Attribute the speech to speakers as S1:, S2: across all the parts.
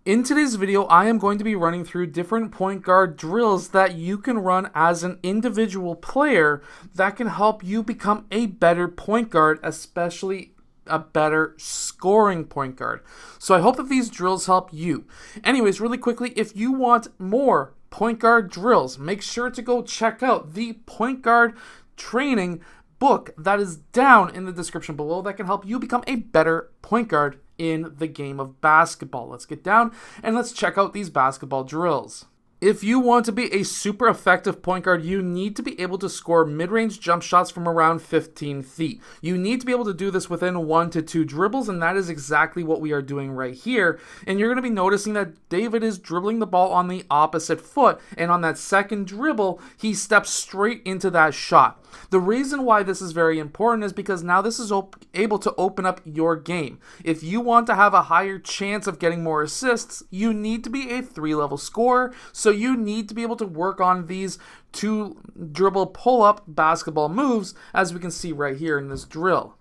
S1: In today's video, I am going to be running through different point guard drills that you can run as an individual player that can help you become a better point guard, especially a better scoring point guard. So I hope that these drills help you. Anyways, really quickly, if you want more point guard drills, make sure to go check out the point guard training book that is down in the description below that can help you become a better point guard in the game of basketball. Let's get down and let's check out these basketball drills. If you want to be a super effective point guard, you need to be able to score mid-range jump shots from around 15 feet. You need to be able to do this within 1 to 2 dribbles, and that is exactly what we are doing right here. And you're going to be noticing that David is dribbling the ball on the opposite foot, and on that second dribble, he steps straight into that shot. The reason why this is very important is because now this is able to open up your game. If you want to have a higher chance of getting more assists, you need to be a 3-level scorer, so you need to be able to work on these 2 dribble pull-up basketball moves, as we can see right here in this drill.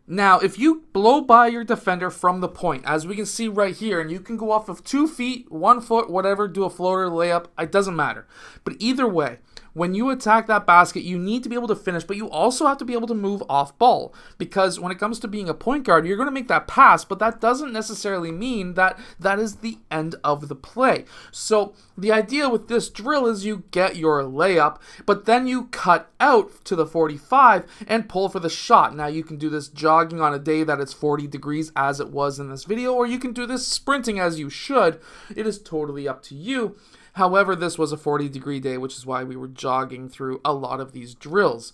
S1: Now, if you blow by your defender from the point, as we can see right here, and you can go off of 2 feet, 1 foot, whatever, do a floater, layup, it doesn't matter. But either way, when you attack that basket, you need to be able to finish, but you also have to be able to move off ball. Because when it comes to being a point guard, you're going to make that pass, but that doesn't necessarily mean that that is the end of the play. So the idea with this drill is you get your layup, but then you cut out to the 45 and pull for the shot. Now you can do this jogging on a day that it's 40 degrees as it was in this video, or you can do this sprinting as you should. It is totally up to you. However, this was a 40-degree day, which is why we were jogging through a lot of these drills.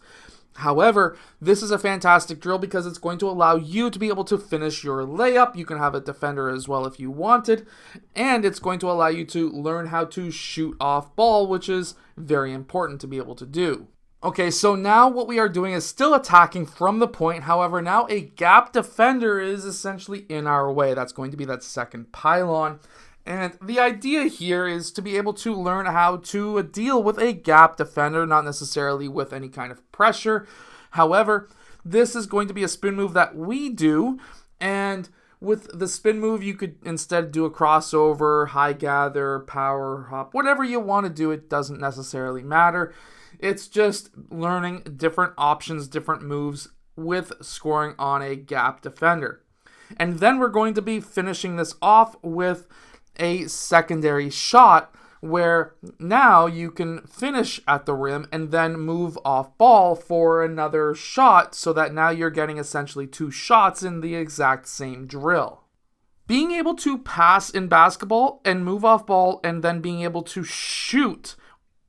S1: However, this is a fantastic drill because it's going to allow you to be able to finish your layup. You can have a defender as well if you wanted, and it's going to allow you to learn how to shoot off ball, which is very important to be able to do. Okay, so now what we are doing is still attacking from the point. However, now a gap defender is essentially in our way. That's going to be that second pylon. And the idea here is to be able to learn how to deal with a gap defender, not necessarily with any kind of pressure. However, this is going to be a spin move that we do, and with the spin move, you could instead do a crossover, high gather, power hop, whatever you want to do. It doesn't necessarily matter. It's just learning different options, different moves with scoring on a gap defender. And then we're going to be finishing this off with a secondary shot where now you can finish at the rim and then move off ball for another shot, so that now you're getting essentially 2 shots in the exact same drill. Being able to pass in basketball and move off ball and then being able to shoot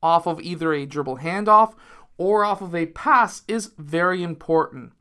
S1: off of either a dribble handoff or off of a pass is very important.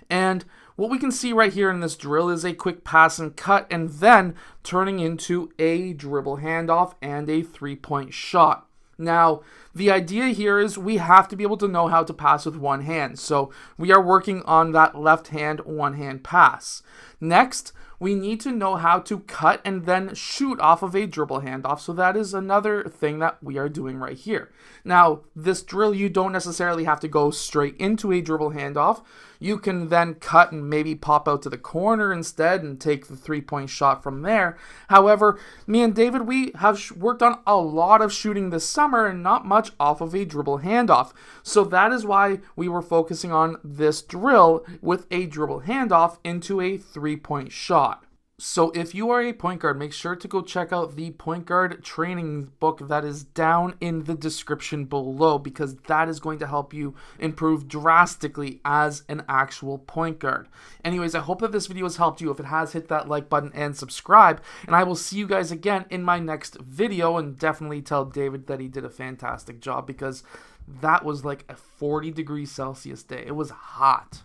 S1: And what we can see right here in this drill is a quick pass and cut, and then turning into a dribble handoff and a 3-point shot. Now, the idea here is we have to be able to know how to pass with one hand. So we are working on that left hand, one hand pass. Next, we need to know how to cut and then shoot off of a dribble handoff. So that is another thing that we are doing right here. Now, this drill, you don't necessarily have to go straight into a dribble handoff. You can then cut and maybe pop out to the corner instead and take the 3-point shot from there. However, me and David, we have worked on a lot of shooting this summer and not much off of a dribble handoff. So that is why we were focusing on this drill with a dribble handoff into a 3-point shot. So if you are a point guard, make sure to go check out the point guard training book that is down in the description below, because that is going to help you improve drastically as an actual point guard. Anyways, I hope that this video has helped you. If it has, hit that like button and subscribe, and I will see you guys again in my next video. And definitely tell David that he did a fantastic job, because that was like a 40 degrees Celsius day. It was hot.